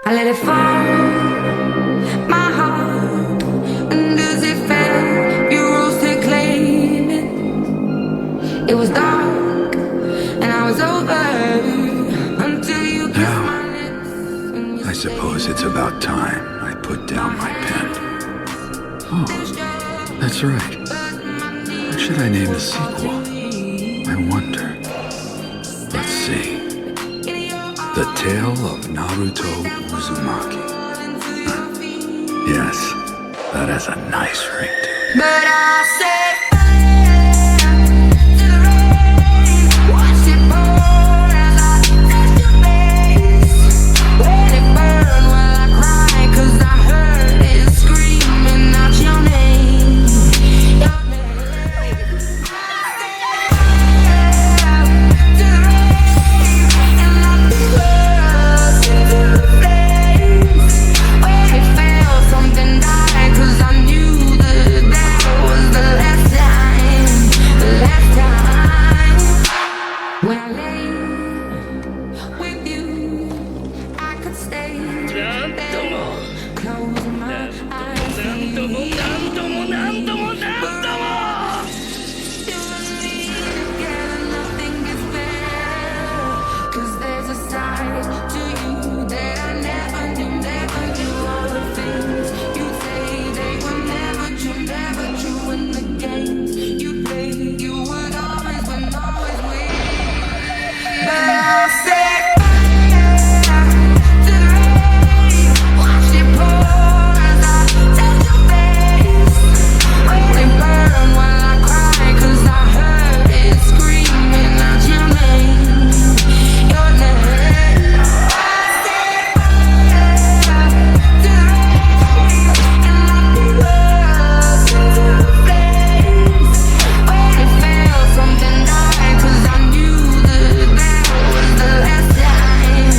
I let it fall, my heart, and as it fell, you rose to claim it. It was dark, and I was over until you kissed my lips. And you I suppose it's about time I put down my pen. Oh, that's right. What should I name the sequel? I wonder. Let's see. The Tale of Naruto Uzumaki. Yes, that has a nice ring to it. But I said to the rain, watch it pour as I touch your face. Let it burn while I cry, 'cause I heard it screaming out your name. Your name. To the rain, and like the rust into the flames. When it fell, something died, 'cause I knew that was the last time, when I lay with you, I could stay there, close my eyes, but you and me together, nothing gets better, 'cause there's a side to you that I never knew. All the things you say, they were never true, and the games you played, you would always win, always win. But I said to the rain, watch it pour as I touch your face. Let it burn while I cry, 'cause I heard it screaming out your name, your name. I said to the rain, and like the rust into the flames. When it fell, something died, 'cause I knew that was the last time,